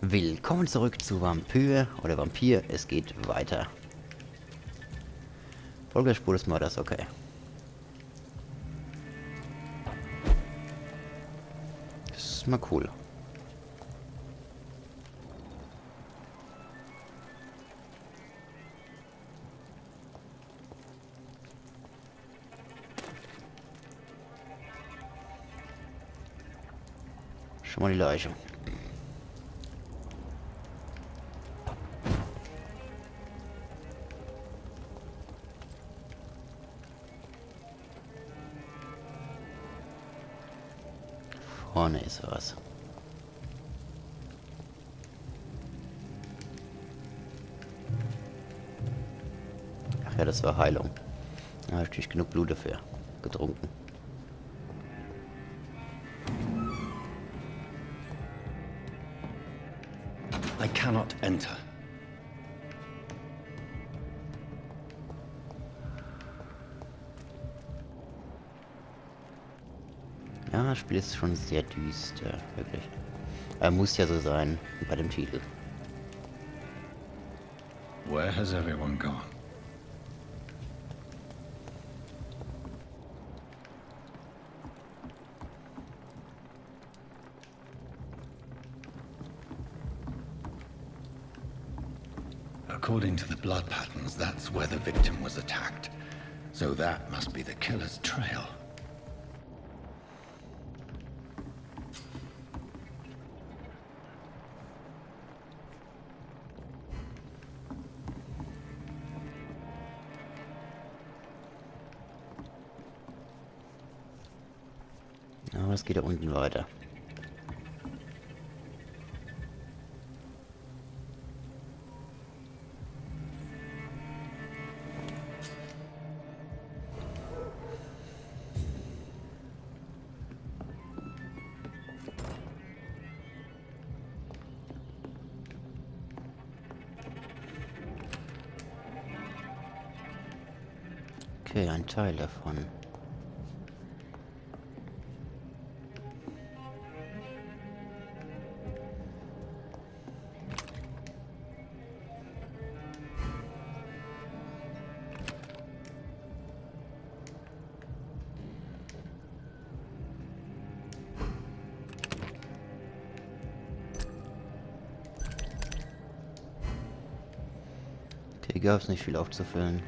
Willkommen zurück zu Vampir oder Vampir. Es geht weiter. Folgespur des Mörders, okay. Das ist mal cool. Schon mal die Leiche. Vorne ist was. Ach ja, das war Heilung. Da habe ich natürlich genug Blut dafür getrunken. I cannot enter. Ja, das Spiel ist schon sehr düster, wirklich. Er muss ja so sein bei dem Titel. Where has everyone gone? According to the blood patterns, that's where the victim was attacked. So that must be the killer's trail. Aber es geht da unten weiter. Okay, ein Teil davon. Okay, gab es nicht viel aufzufüllen.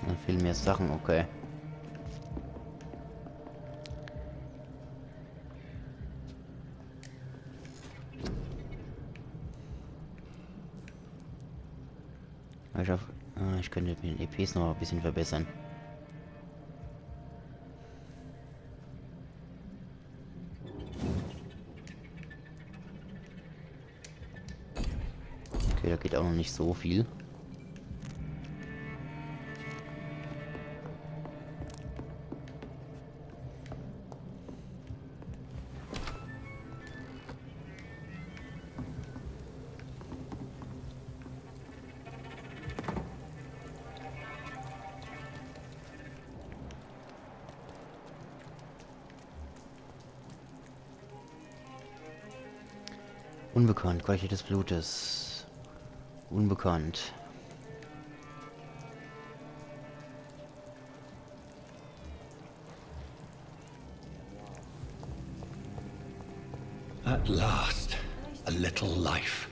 Dann fehlen mir Sachen, okay. Ich könnte mit den EPs noch ein bisschen verbessern. Okay, da geht auch noch nicht so viel. Unbekannt, Qualität des Blutes. Unbekannt. At last, a little life.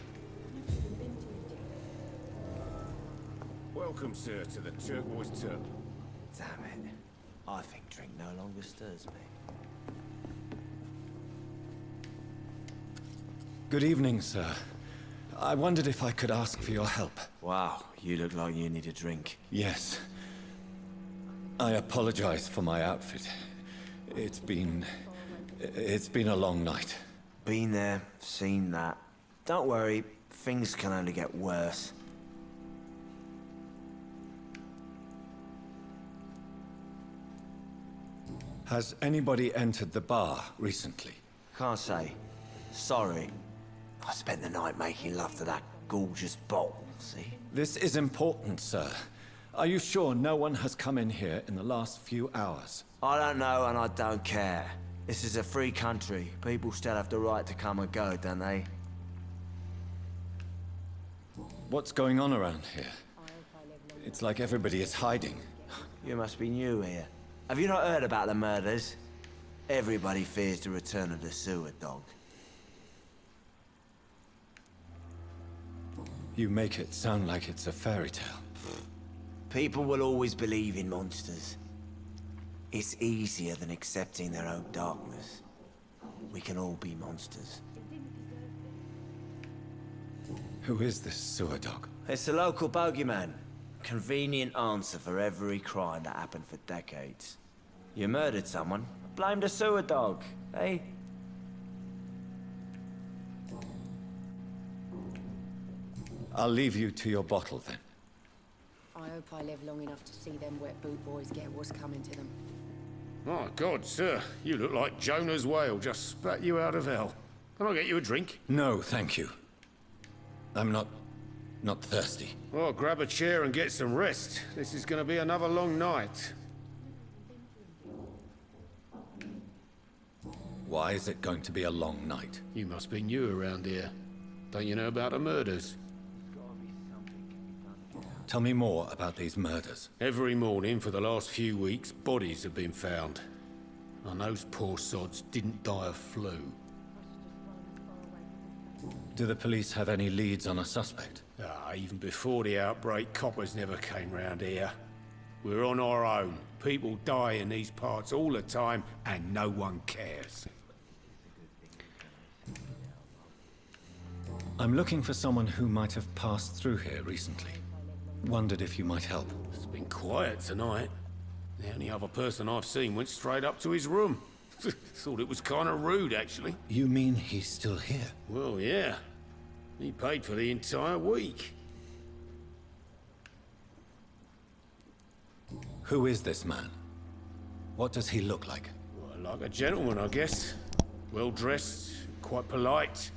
Welcome, sir, to the Turquoise Turtle. Damn it. I think drink no longer stirs me. Good evening, sir. I wondered if I could ask for your help. Wow, you look like you need a drink. Yes. I apologize for my outfit. It's been a long night. Been there, seen that. Don't worry, things can only get worse. Has anybody entered the bar recently? Can't say. Sorry. I spent the night making love to that gorgeous bottle, see? This is important, sir. Are you sure no one has come in here in the last few hours? I don't know and I don't care. This is a free country. People still have the right to come and go, don't they? What's going on around here? It's like everybody is hiding. You must be new here. Have you not heard about the murders? Everybody fears the return of the sewer dog. You make it sound like it's a fairy tale. People will always believe in monsters. It's easier than accepting their own darkness. We can all be monsters. Who is this sewer dog? It's the local bogeyman. Convenient answer for every crime that happened for decades. You murdered someone, blame the sewer dog, eh? I'll leave you to your bottle then. I hope I live long enough to see them wet boot boys get what's coming to them. My God, sir, you look like Jonah's whale just spat you out of hell. Can I get you a drink? No, thank you. I'm not thirsty. Well, grab a chair and get some rest. This is going to be another long night. Why is it going to be a long night? You must be new around here. Don't you know about the murders? Tell me more about these murders. Every morning for the last few weeks, bodies have been found. And those poor sods didn't die of flu. Do the police have any leads on a suspect? Even before the outbreak, coppers never came round here. We're on our own. People die in these parts all the time, and no one cares. I'm looking for someone who might have passed through here recently. Wondered if you might help. It's been quiet tonight. The only other person I've seen went straight up to his room. Thought it was kind of rude, actually. You mean he's still here? Well, yeah. He paid for the entire week. Who is this man? What does he look like? Well, like a gentleman, I guess. Well-dressed, quite polite.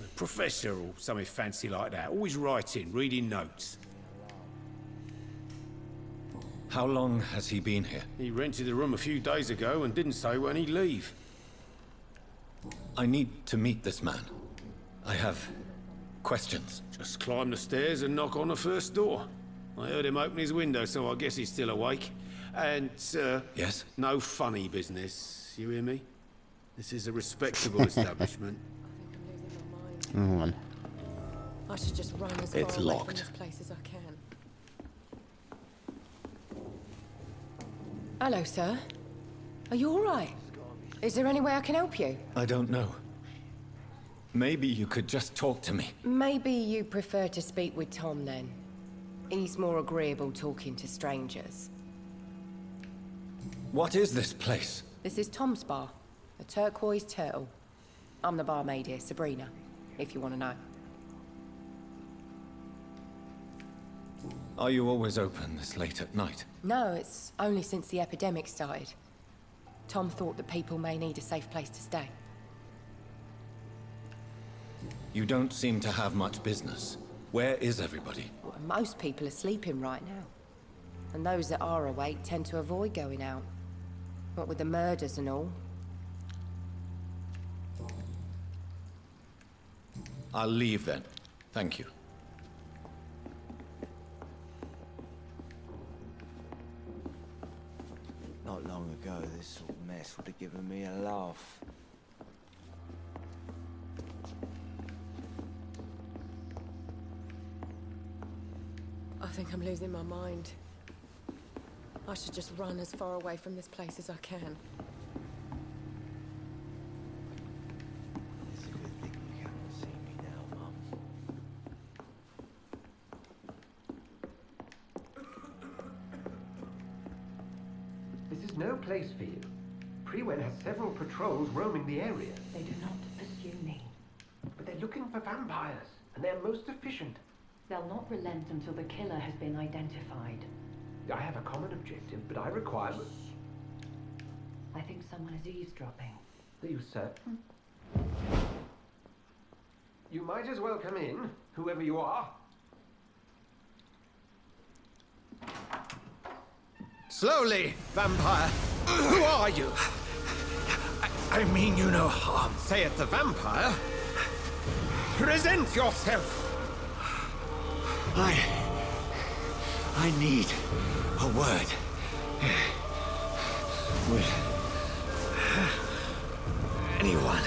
A professor or something fancy like that. Always writing, reading notes. How long has he been here? He rented the room a few days ago and didn't say when he'd leave. I need to meet this man. I have questions. Just climb the stairs and knock on the first door. I heard him open his window, so I guess he's still awake. And, Yes? no funny business. You hear me? This is a respectable establishment. Come on. I should just run as It's far away from locked. this place as I can. Hello, sir. Are you all right? Is there any way I can help you? I don't know. Maybe you could just talk to me. Maybe you prefer to speak with Tom, then. He's more agreeable talking to strangers. What is this place? This is Tom's bar, the Turquoise Turtle. I'm the barmaid here, Sabrina, if you want to know. Are you always open this late at night? No, it's only since the epidemic started. Tom thought that people may need a safe place to stay. You don't seem to have much business. Where is everybody? Well, most people are sleeping right now. And those that are awake tend to avoid going out. What with the murders and all. I'll leave then. Thank you. Not long ago, this sort of mess would have given me a laugh. I think I'm losing my mind. I should just run as far away from this place as I can. It's a good thing you can't see me now, Mum. This is no place for you. Priwen has several patrols roaming the area. They do not pursue me. But they're looking for vampires, and they're most efficient. They'll not relent until the killer has been identified. I have a common objective, but I require... I think someone is eavesdropping. Are you certain? You might as well come in, whoever you are. Slowly, vampire. Who are you? I mean you no harm, saith the vampire. Present yourself. I need a word. With anyone.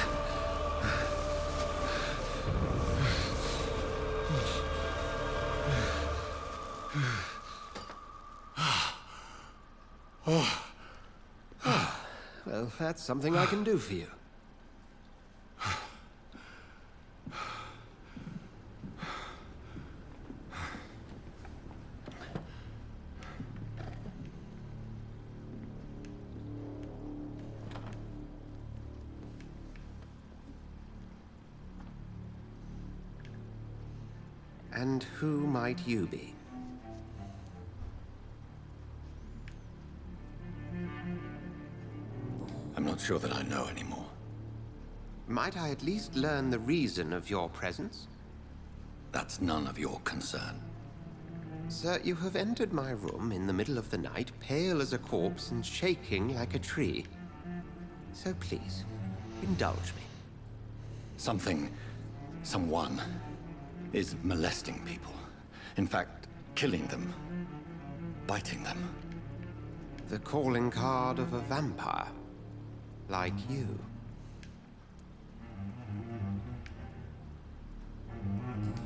Well, that's something I can do for you. And who might you be? I'm not sure that I know anymore. Might I at least learn the reason of your presence? That's none of your concern. Sir, you have entered my room in the middle of the night, pale as a corpse and shaking like a tree. So please, indulge me. Someone is molesting people. In fact, killing them. Biting them. The calling card of a vampire. Like you.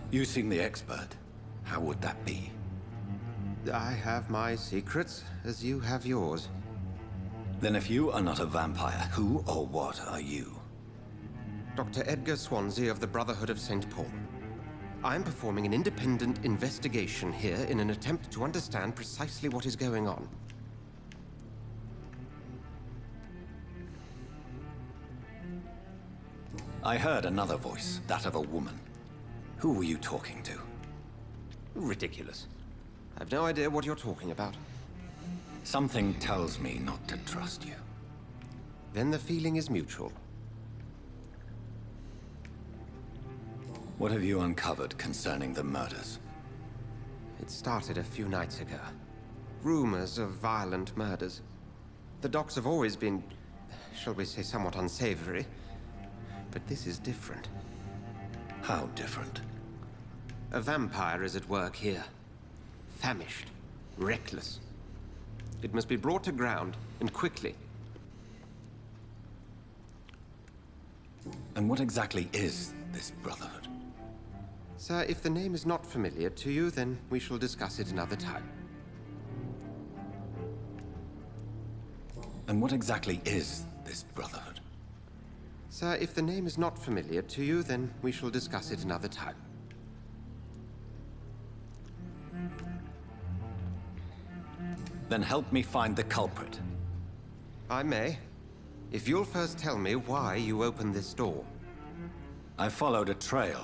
You seem the expert. How would that be? I have my secrets, as you have yours. Then if you are not a vampire, who or what are you? Dr. Edgar Swansea of the Brotherhood of St. Paul. I am performing an independent investigation here in an attempt to understand precisely what is going on. I heard another voice, that of a woman. Who were you talking to? Ridiculous. I've no idea what you're talking about. Something tells me not to trust you. Then the feeling is mutual. What have you uncovered concerning the murders? It started a few nights ago. Rumors of violent murders. The docks have always been, shall we say, somewhat unsavory. But this is different. How different? A vampire is at work here. Famished. Reckless. It must be brought to ground, and quickly. And what exactly is this Brotherhood? Sir, if the name is not familiar to you, then we shall discuss it another time. And what exactly is this Brotherhood? Sir, if the name is not familiar to you, then we shall discuss it another time. Then help me find the culprit. I may. If you'll first tell me why you opened this door. I followed a trail.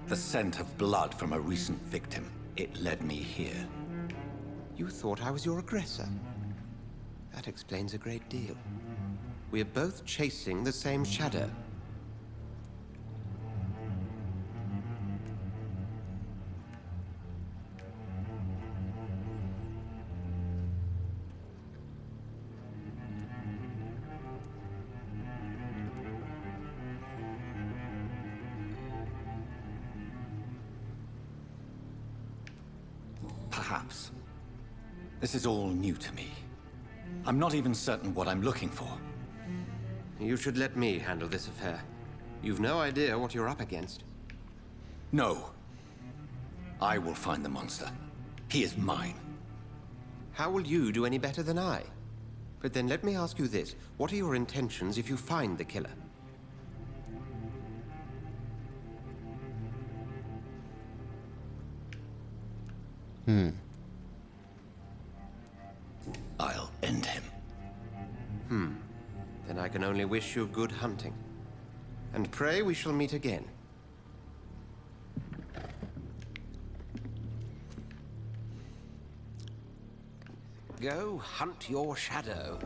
The scent of blood from a recent victim. It led me here. You thought I was your aggressor. That explains a great deal. We're both chasing the same shadow. Perhaps. This is all new to me. I'm not even certain what I'm looking for. You should let me handle this affair. You've no idea what you're up against. No. I will find the monster. He is mine. How will you do any better than I? But then let me ask you this. What are your intentions if you find the killer? I'll end him. Then I can only wish you good hunting. And pray we shall meet again. Go hunt your shadow.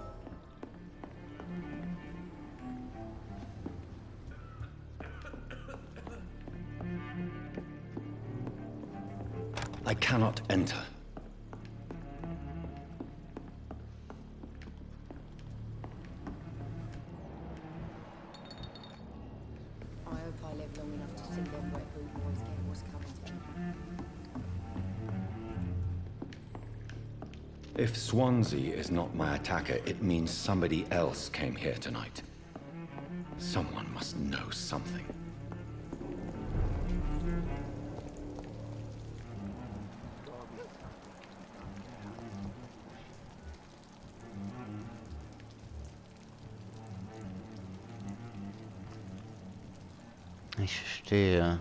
I cannot enter. I hope I live long enough to see them wet boot boys get what's coming to them. If Swansea is not my attacker, it means somebody else came here tonight. Someone must know something. Ich verstehe.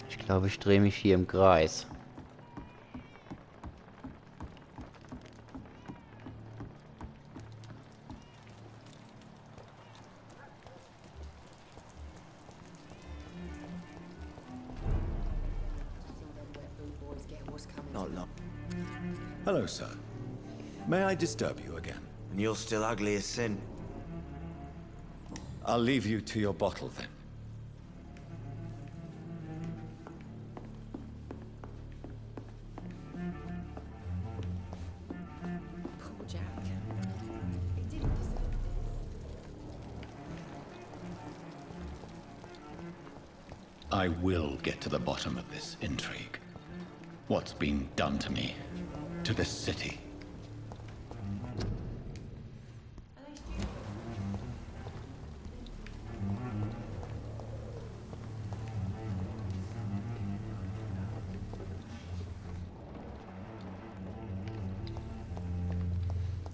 Ich glaube, ich drehe mich hier im Kreis. Not long. Hello, sir. May I disturb you again? And you're still ugly as sin. I'll leave you to your bottle then. Poor Jack. He didn't deserve this. I will get to the bottom of this intrigue. What's been done to me, to this city.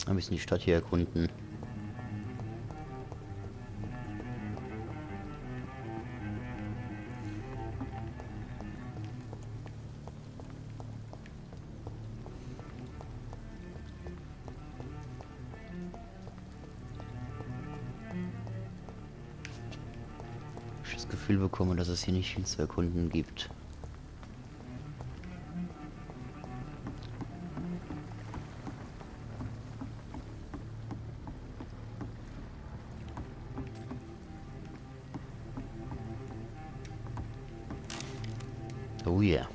Ein bisschen die Stadt hier erkunden. Ich das Gefühl bekomme, dass es hier nicht viel zu erkunden gibt. Oh yeah.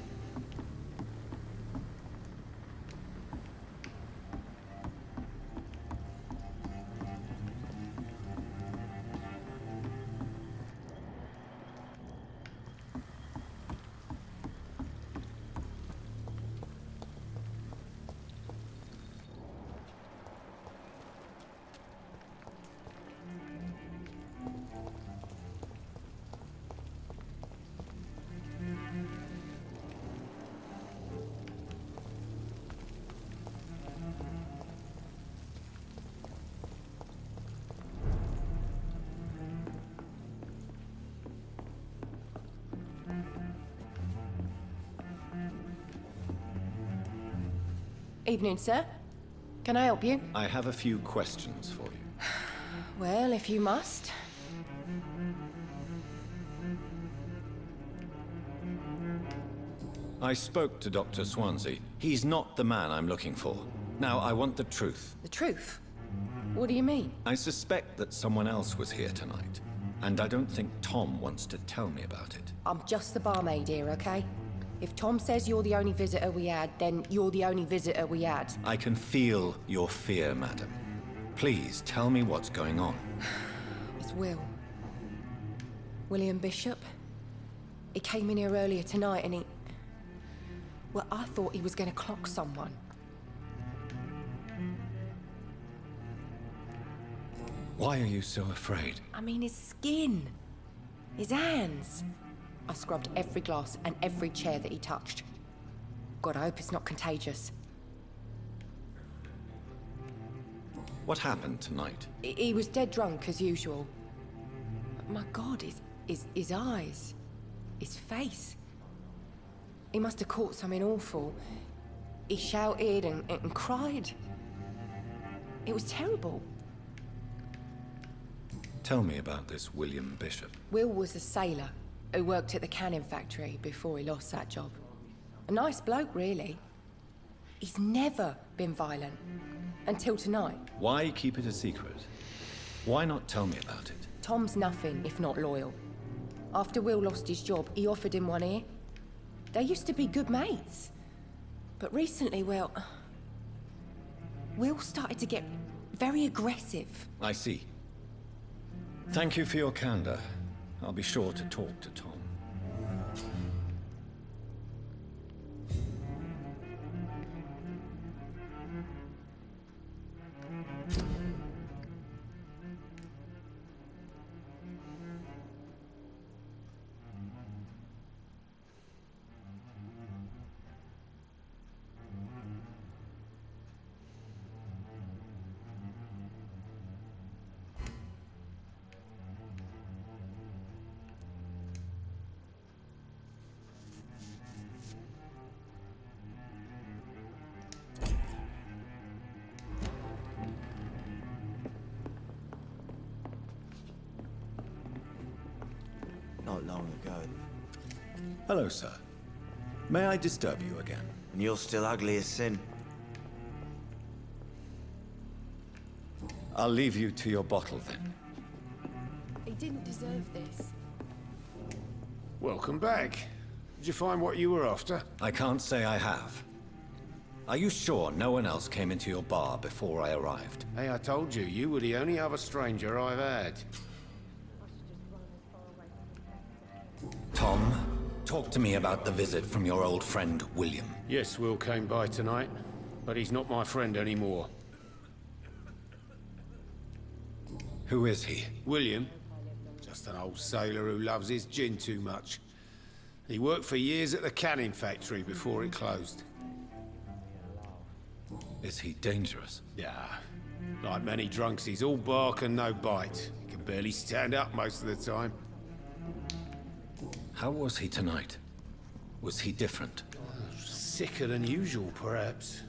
Evening, sir. Can I help you? I have a few questions for you. Well, if you must. I spoke to Dr. Swansea. He's not the man I'm looking for. Now, I want the truth. The truth? What do you mean? I suspect that someone else was here tonight, and I don't think Tom wants to tell me about it. I'm just the barmaid here, okay? If Tom says you're the only visitor we had, then you're the only visitor we had. I can feel your fear, madam. Please, tell me what's going on. It's Will. William Bishop. He came in here earlier tonight and he... Well, I thought he was gonna clock someone. Why are you so afraid? I mean, his skin. His hands. I scrubbed every glass and every chair that he touched. God, I hope it's not contagious. What happened tonight? He was dead drunk, as usual. But my God, his eyes. His face. He must have caught something awful. He shouted and cried. It was terrible. Tell me about this William Bishop. Will was a sailor who worked at the cannon factory before he lost that job. A nice bloke, really. He's never been violent. Until tonight. Why keep it a secret? Why not tell me about it? Tom's nothing if not loyal. After Will lost his job, he offered him one ear. They used to be good mates. But recently, well... Will started to get very aggressive. I see. Thank you for your candor. I'll be sure to talk to Tom. Not long ago. Hello, sir. May I disturb you again? And you're still ugly as sin. I'll leave you to your bottle then. He didn't deserve this. Welcome back. Did you find what you were after? I can't say I have. Are you sure no one else came into your bar before I arrived? Hey, I told you, you were the only other stranger I've had. Tom, talk to me about the visit from your old friend, William. Yes, Will came by tonight, but he's not my friend anymore. Who is he? William? Just an old sailor who loves his gin too much. He worked for years at the canning factory before it closed. Is he dangerous? Yeah, like many drunks, he's all bark and no bite. He can barely stand up most of the time. How was he tonight? Was he different? Sicker than usual, perhaps.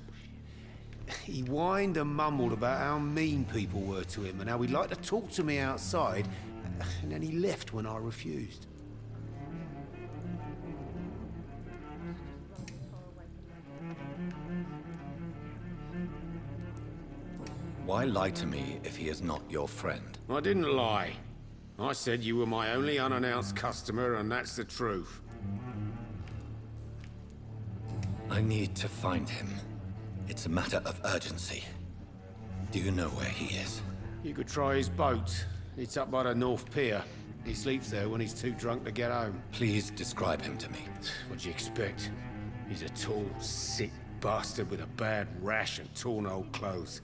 He whined and mumbled about how mean people were to him and how he'd like to talk to me outside, and then he left when I refused. Why lie to me if he is not your friend? I didn't lie. I said you were my only unannounced customer, and that's the truth. I need to find him. It's a matter of urgency. Do you know where he is? You could try his boat. It's up by the North Pier. He sleeps there when he's too drunk to get home. Please describe him to me. What'd you expect? He's a tall, sick bastard with a bad rash and torn old clothes.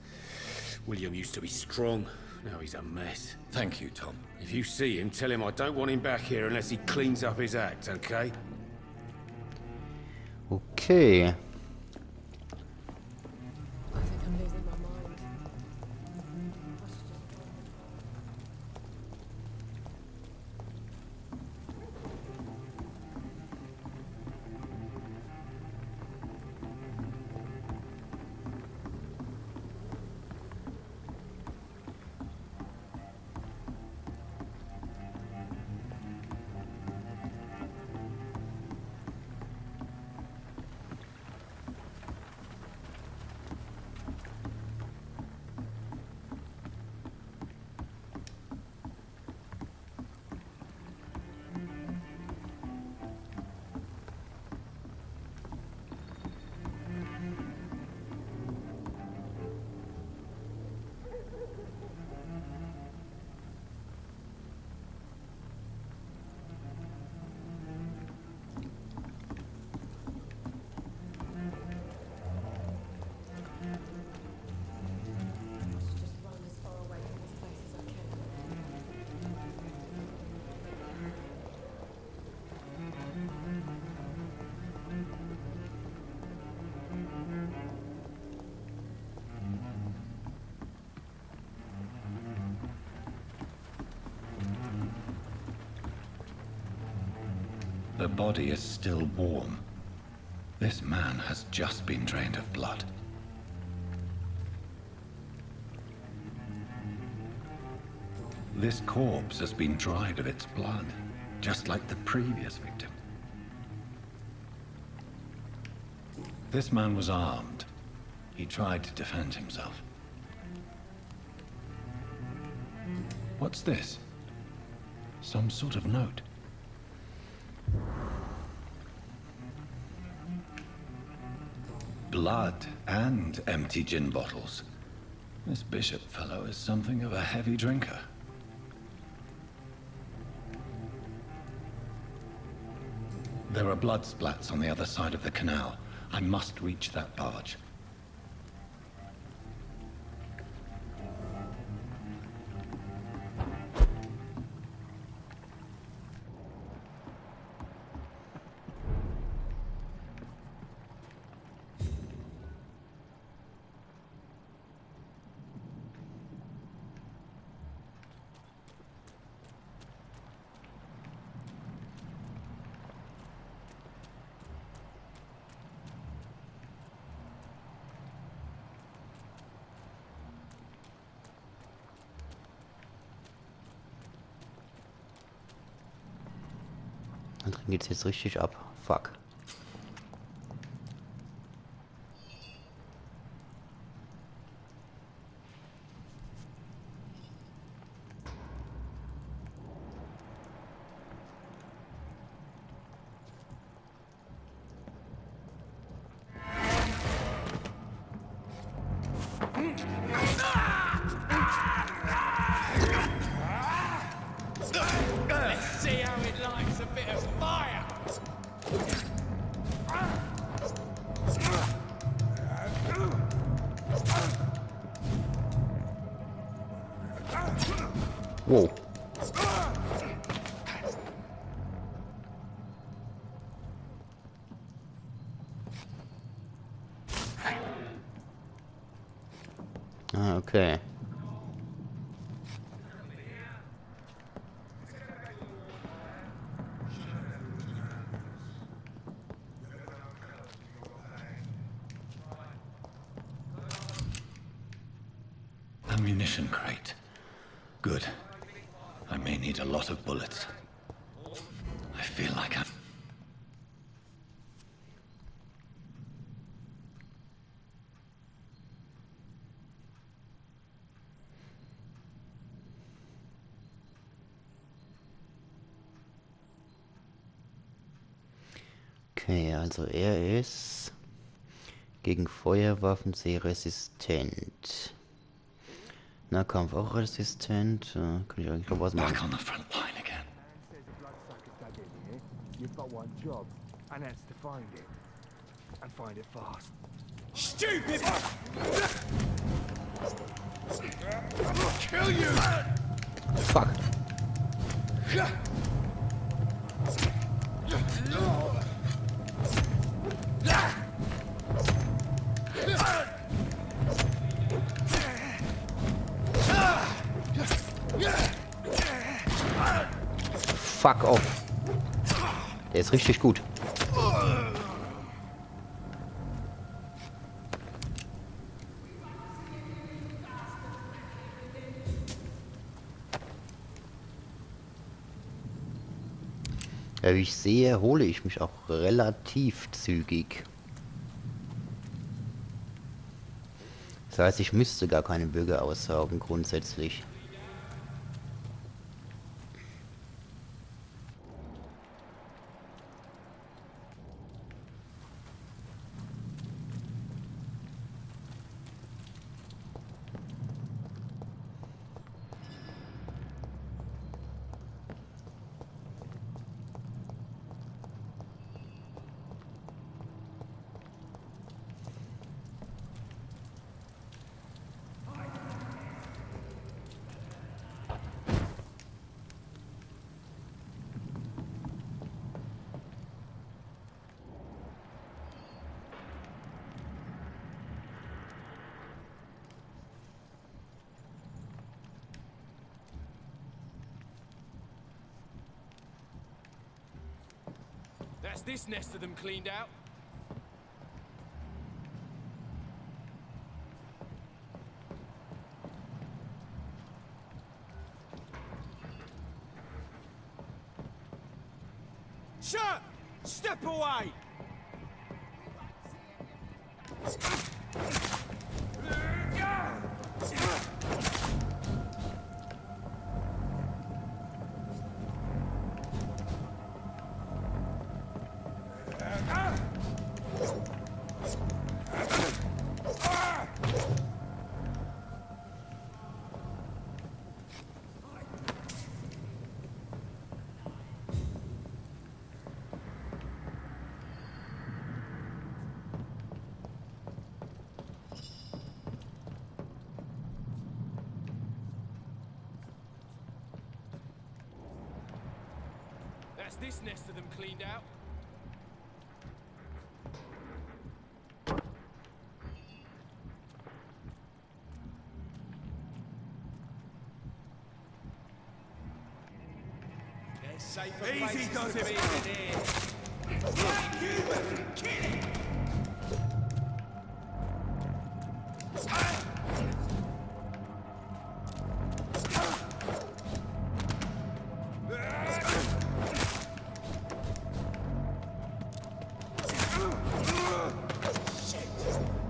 William used to be strong. Now he's a mess. Thank you, Tom. If you see him, tell him I don't want him back here unless he cleans up his act, okay? Okay. I think I'm losing my mind. the body is still warm. This man has just been drained of blood. This corpse has been dried of its blood, just like the previous victim. This man was armed. He tried to defend himself. What's this? Some sort of note. Blood and empty gin bottles. This bishop fellow is something of a heavy drinker. There are blood splats on the other side of the canal. I must reach that barge. Da drin geht's jetzt richtig ab. Fuck. Let's see how it likes a bit of fire. Wow. Ah, okay. Ammunition crate. Good. I may need a lot of bullets. I feel like I'm... Okay, also er ist gegen Feuerwaffen sehr resistent. Nahkampf auch resistent. Kann ich eigentlich noch was machen? Back on the front line again. You've got one job, and that's to find it. And find it fast. Stupid! I'll kill you! Fuck. Fuck off. Der ist richtig gut. Ja, wie ich sehe, erhole ich mich auch relativ zügig. Das heißt, ich müsste gar keine Bürger aussaugen, grundsätzlich. That's this nest of them cleaned out. Shut! Step away! That's this nest of them cleaned out. There's safer Easy does places to it. be than here. Like human! Kill it!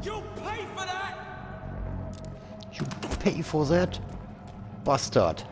You'll pay for that! You pay for that? Bastard.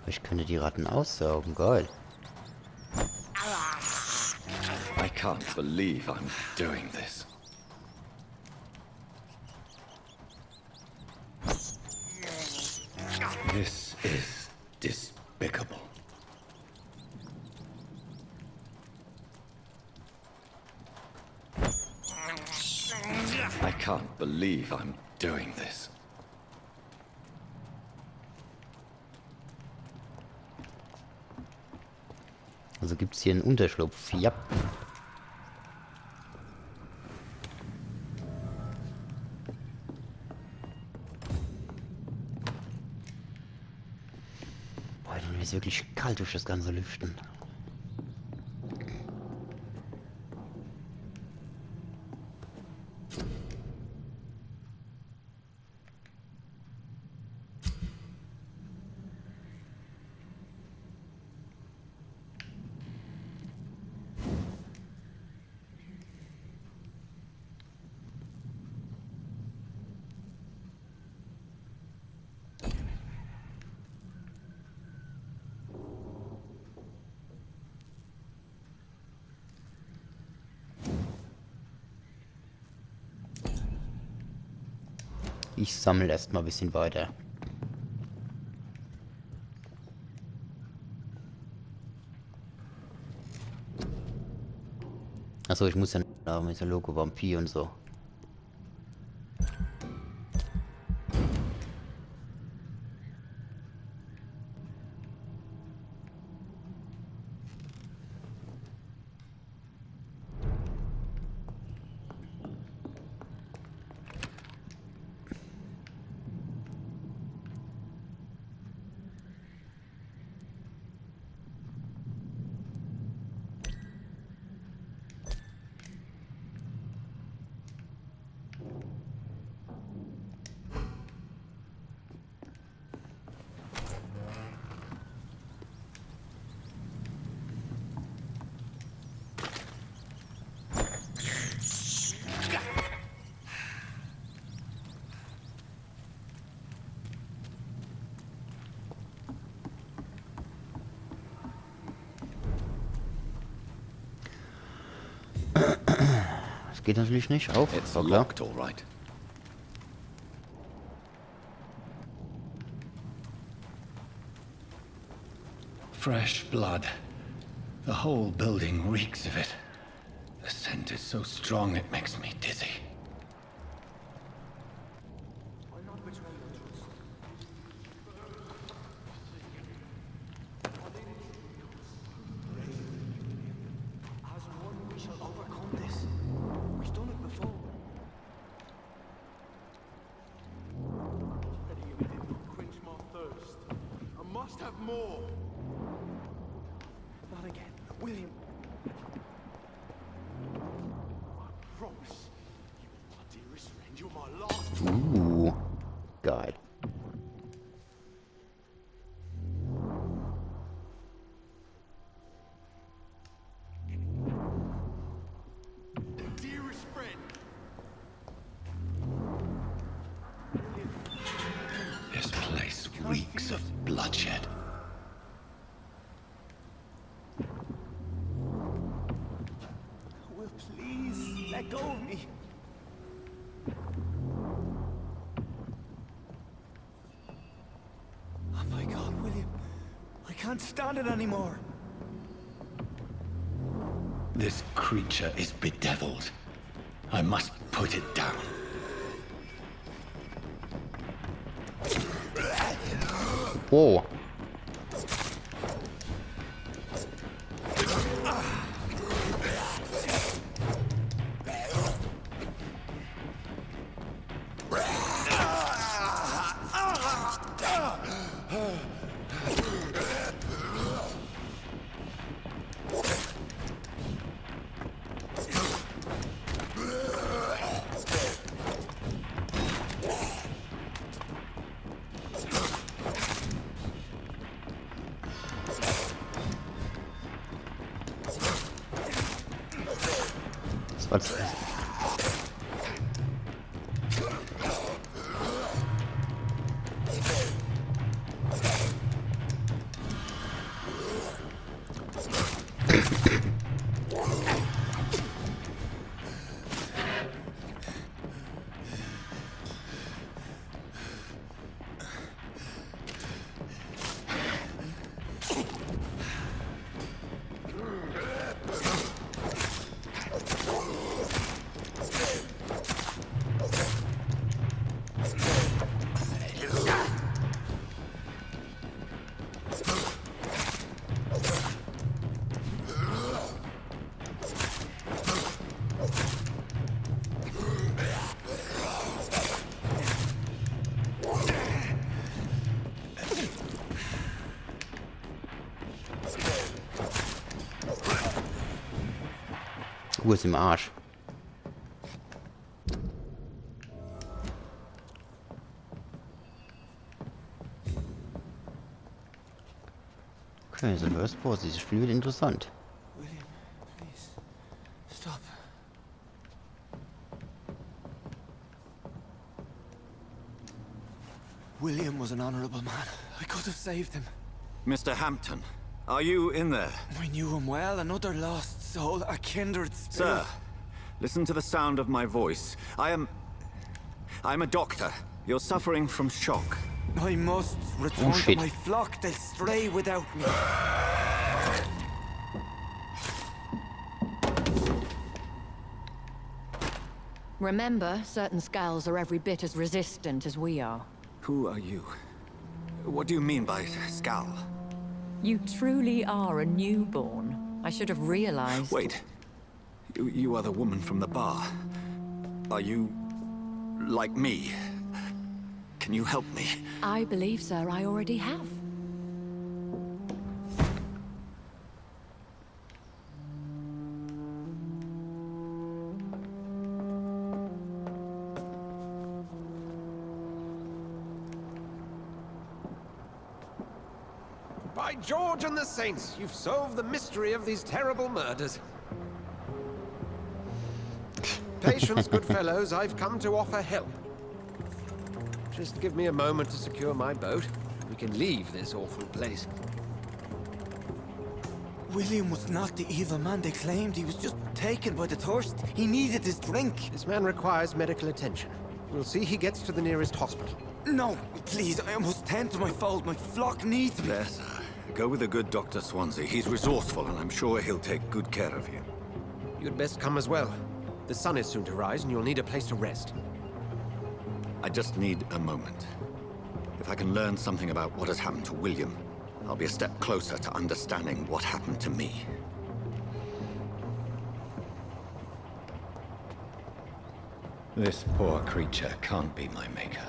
Ich könnte die Ratten aussaugen, geil. I can't believe I'm doing this. This is despicable. I can't believe I'm doing this. Also gibt es hier einen Unterschlupf. Ja. Boah, dann ist wirklich kalt durch das ganze Lüften. Ich sammle erstmal ein bisschen weiter. Achso, ich muss ja noch mit der Logo Vampir und so. Das geht natürlich nicht auf. It's War klar. locked, all right. Fresh blood. The whole building reeks of it. The scent is so strong it makes me dizzy. Must have more. Not again, William. I promise. You're my dearest friend. You're my last. Ooh, geil. Dearest friend. This place reeks of bloodshed. Will, please let go of me. Oh my God, William. I can't stand it anymore. This creature is bedeviled. I must put it down. Whoa. Was? Uhr ist im Arsch. Okay, so First Boss, dieses Spiel wird interessant. William, please. Stop. William was an honorable man. I could have saved him. Mr. Hampton, are you in there? I knew him well, another lost soul, a kindred spirit. Sir, listen to the sound of my voice. I'm a doctor. You're suffering from shock. I must return to shit. my flock. They'll stray without me. Remember, certain skulls are every bit as resistant as we are. Who are you? What do you mean by Skal? You truly are a newborn. I should have realized. Wait. You are the woman from the bar. Are you... like me? Can you help me? I believe, sir, I already have. By George and the Saints, you've solved the mystery of these terrible murders. Patience, good fellows, I've come to offer help. Just give me a moment to secure my boat. We can leave this awful place. William was not the evil man they claimed. He was just taken by the thirst. He needed his drink. This man requires medical attention. We'll see he gets to the nearest hospital. No, please, I must tend to my fold. My flock needs me. There, sir. Go with the good Dr. Swansea. He's resourceful, and I'm sure he'll take good care of you. You'd best come as well. The sun is soon to rise, and you'll need a place to rest. I just need a moment. If I can learn something about what has happened to William, I'll be a step closer to understanding what happened to me. This poor creature can't be my maker.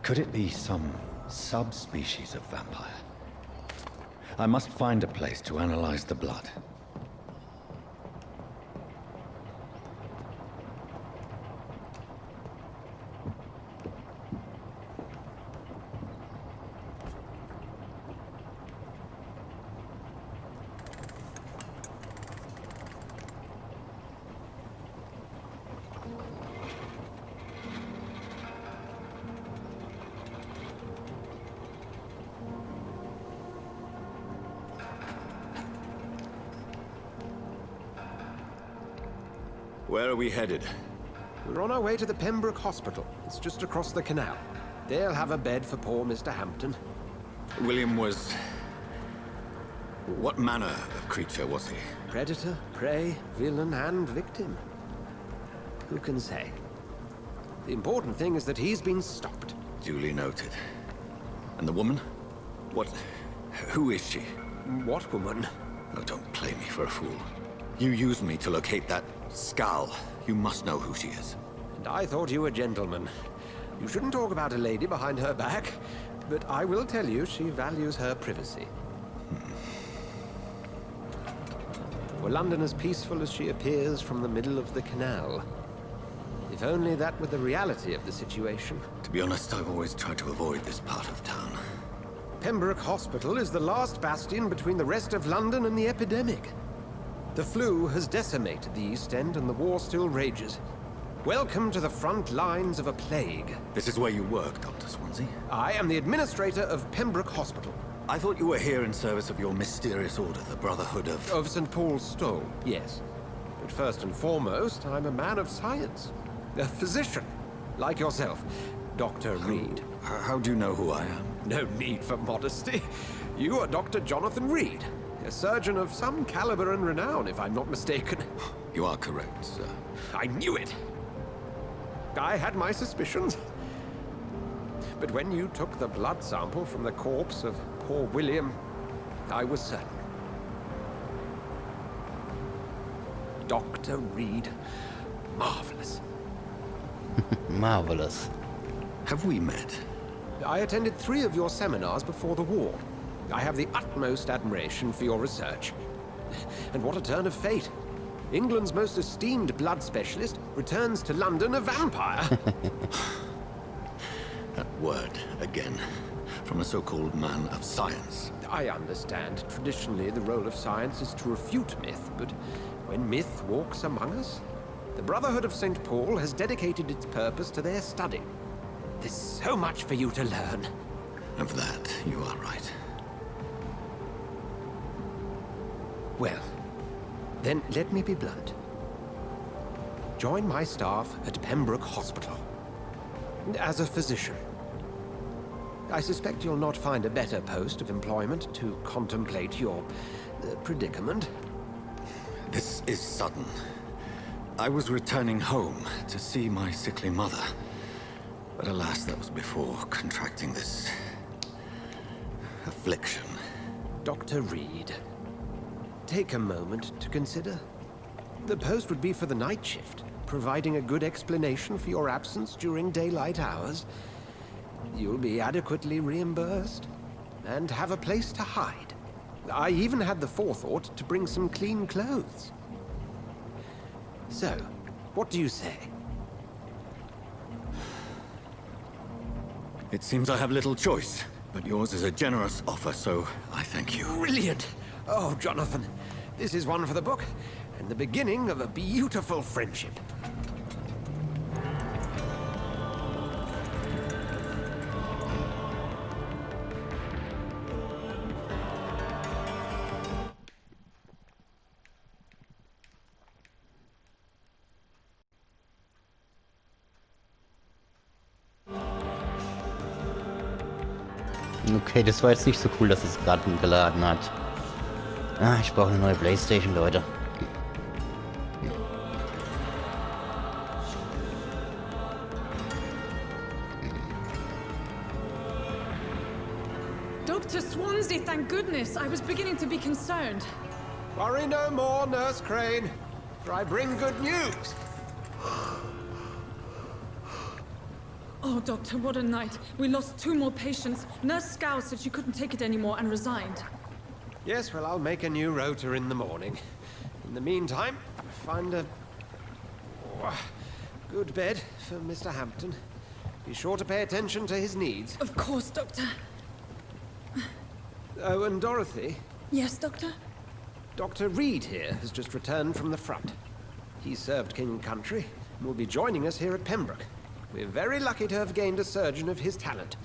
Could it be some subspecies of vampire? I must find a place to analyze the blood. Where are we headed? We're on our way to the Pembroke Hospital. It's just across the canal. They'll have a bed for poor Mr. Hampton. William was... what manner of creature was he? Predator, prey, villain, and victim. Who can say? The important thing is that he's been stopped. Duly noted. And the woman? What... who is she? What woman? Oh, don't play me for a fool. You used me to locate that Skal. You must know who she is. And I thought you a gentleman. You shouldn't talk about a lady behind her back, but I will tell you she values her privacy. Were London as peaceful as she appears from the middle of the canal? If only that were the reality of the situation. To be honest, I've always tried to avoid this part of town. Pembroke Hospital is the last bastion between the rest of London and the epidemic. The flu has decimated the East End and the war still rages. Welcome to the front lines of a plague. This is where you work, Dr. Swansea? I am the administrator of Pembroke Hospital. I thought you were here in service of your mysterious order, the Brotherhood of... Of St. Paul's Stole, yes. But first and foremost, I'm a man of science. A physician, like yourself, Dr. Reed. How do you know who I am? No need for modesty. You are Dr. Jonathan Reed, a surgeon of some caliber and renown, if I'm not mistaken. You are correct, sir. I knew it! I had my suspicions. But when you took the blood sample from the corpse of poor William, I was certain. Dr. Reed. Marvelous. Marvelous. Have we met? I attended 3 of your seminars before the war. I have the utmost admiration for your research. And what a turn of fate. England's most esteemed blood specialist returns to London a vampire. That word, again. From a so-called man of science. I understand. Traditionally, the role of science is to refute myth, but when myth walks among us, the Brotherhood of St. Paul has dedicated its purpose to their study. There's so much for you to learn. Of that, you are right. Well, then let me be blunt. Join my staff at Pembroke Hospital. as a physician. I suspect you'll not find a better post of employment to contemplate your predicament. This is sudden. I was returning home to see my sickly mother. But alas, that was before contracting this affliction. Dr. Reed, take a moment to consider. The post would be for the night shift, providing a good explanation for your absence during daylight hours. You'll be adequately reimbursed, and have a place to hide. I even had the forethought to bring some clean clothes. So, what do you say? It seems I have little choice, but yours is a generous offer, so I thank you. Brilliant! Oh, Jonathan, this is one for the book, and the beginning of a beautiful friendship. Okay, das war jetzt nicht so cool, dass es gerade geladen hat. Ah, ich brauche eine neue PlayStation, Leute. Dr. Swansea, thank goodness. I was beginning to be concerned. Worry no more, Nurse Crane, for I bring good news. Oh, Doctor, what a night. We lost 2 more patients. Nurse Scow said she couldn't take it anymore and resigned. Yes, well, I'll make a new rota in the morning. In the meantime, find a good bed for Mr. Hampton. Be sure to pay attention to his needs. Of course, Doctor. Oh, and Dorothy? Yes, Doctor? Dr. Reed here has just returned from the front. He served King and Country and will be joining us here at Pembroke. We're very lucky to have gained a surgeon of his talent,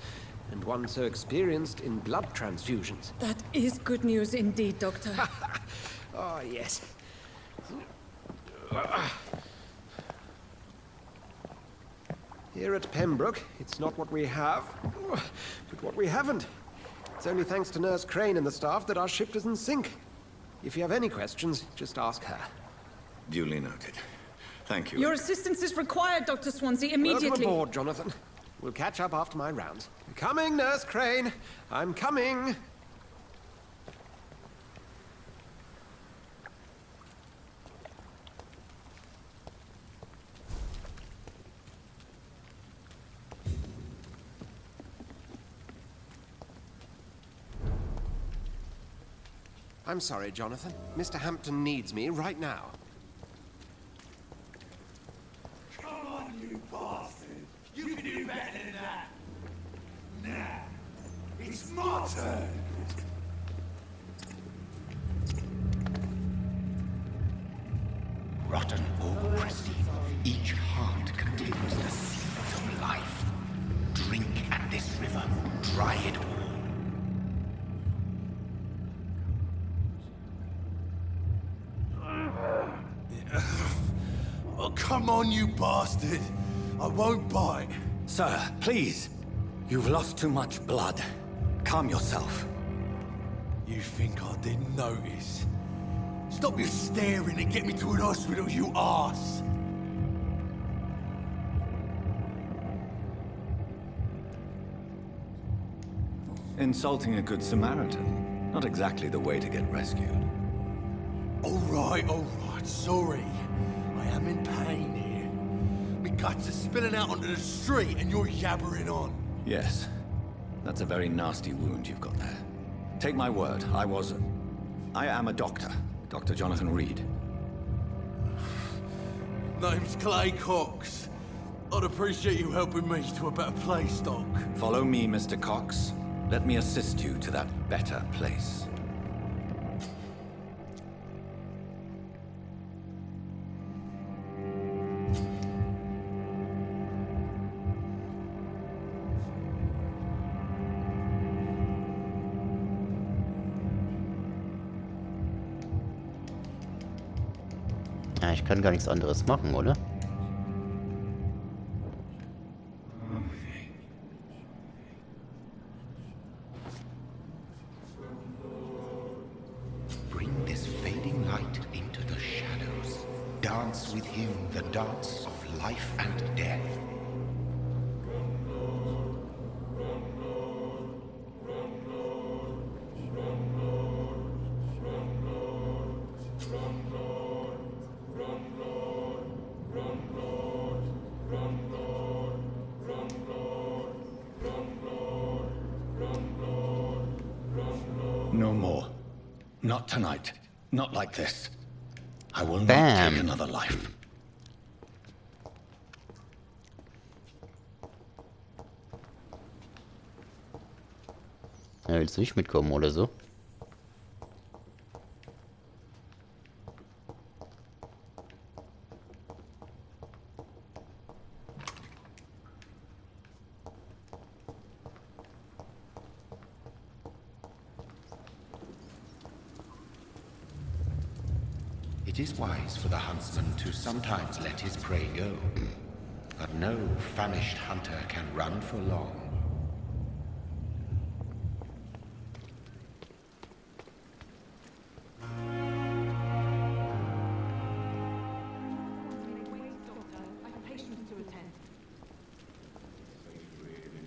and one so experienced in blood transfusions. That is good news indeed, Doctor. Oh, yes. Here at Pembroke, it's not what we have, but what we haven't. It's only thanks to Nurse Crane and the staff that our ship doesn't sink. If you have any questions, just ask her. Duly noted. Thank you. Your assistance is required, Dr. Swansea, immediately. Welcome aboard, Jonathan. We'll catch up after my rounds. Coming, Nurse Crane. I'm coming. I'm sorry, Jonathan. Mr. Hampton needs me right now. Come on, you bastard! You can do better than that! Nah, it's my turn! Rotten oak, Christie. Each heart contains the seeds of life. Drink at this river, dry it all. Oh, come on, you bastard! I won't bite. Sir, please. You've lost too much blood. Calm yourself. You think I didn't notice? Stop your staring and get me to an hospital, you arse! Insulting a good Samaritan. Not exactly the way to get rescued. All right, sorry. I am in pain here. My guts are spilling out onto the street and you're yabbering on. Yes. That's a very nasty wound you've got there. Take my word, I am a doctor. Dr. Jonathan Reed. Name's Clay Cox. I'd appreciate you helping me to a better place, Doc. Follow me, Mr. Cox. Let me assist you to that better place. Ja, ich kann gar nichts anderes machen, oder? with him the dance of life and death. No more. Not tonight. Not like this. I will not Bam. take another life. Ja, willst du nicht mitkommen oder so? It is wise for the huntsman to sometimes let his prey go, but no famished hunter can run for long.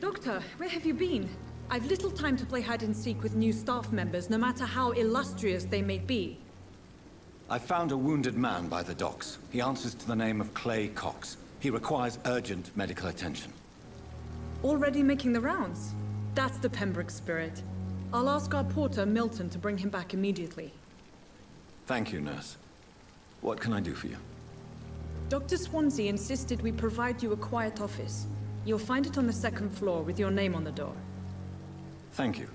Doctor, where have you been? I've little time to play hide and seek with new staff members, no matter how illustrious they may be. I found a wounded man by the docks. He answers to the name of Clay Cox. He requires urgent medical attention. Already making the rounds? That's the Pembroke spirit. I'll ask our porter, Milton, to bring him back immediately. Thank you, nurse. What can I do for you? Dr. Swansea insisted we provide you a quiet office. You'll find it on the second floor with your name on the door. Thank you.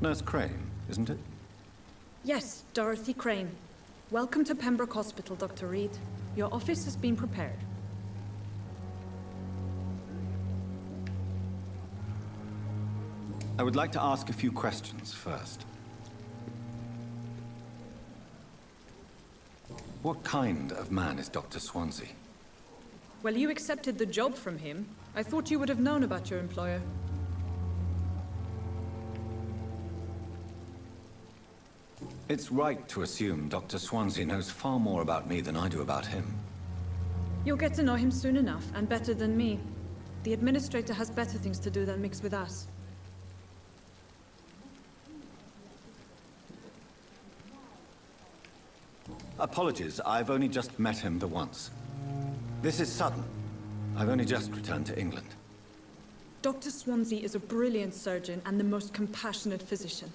Nurse Crane, isn't it? Yes, Dorothy Crane. Welcome to Pembroke Hospital, Dr. Reed. Your office has been prepared. I would like to ask a few questions first. What kind of man is Dr. Swansea? Well, you accepted the job from him. I thought you would have known about your employer. It's right to assume Dr. Swansea knows far more about me than I do about him. You'll get to know him soon enough, and better than me. The administrator has better things to do than mix with us. Apologies, I've only just met him the once. This is sudden. I've only just returned to England. Dr. Swansea is a brilliant surgeon and the most compassionate physician.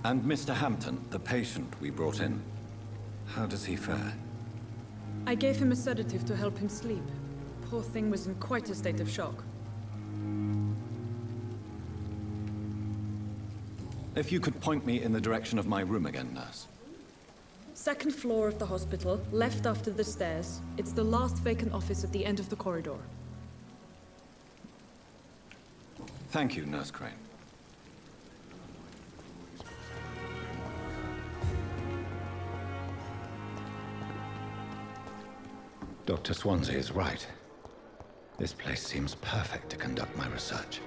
And Mr. Hampton, the patient we brought in, how does he fare? I gave him a sedative to help him sleep. Poor thing was in quite a state of shock. If you could point me in the direction of my room again, nurse. Second floor of the hospital, left after the stairs. It's the last vacant office at the end of the corridor. Thank you, Nurse Crane. Dr. Swansea is right. This place seems perfect to conduct my research.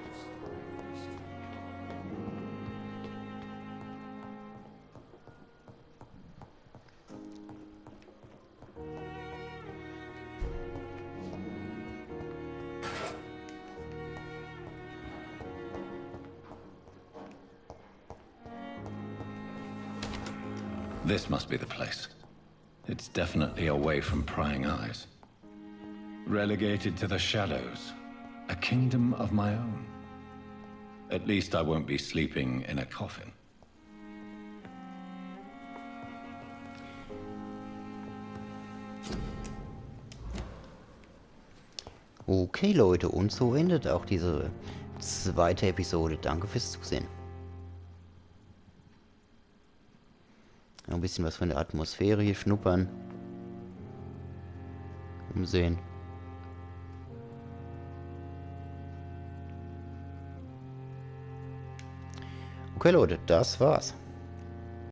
This must be the place. It's definitely away from prying eyes. Relegated to the shadows. A kingdom of my own. At least I won't be sleeping in a coffin. Okay, Leute, und so endet auch diese zweite Episode. Danke fürs Zusehen. Ein bisschen was von der Atmosphäre hier schnuppern. Umsehen. Okay, Leute, das war's.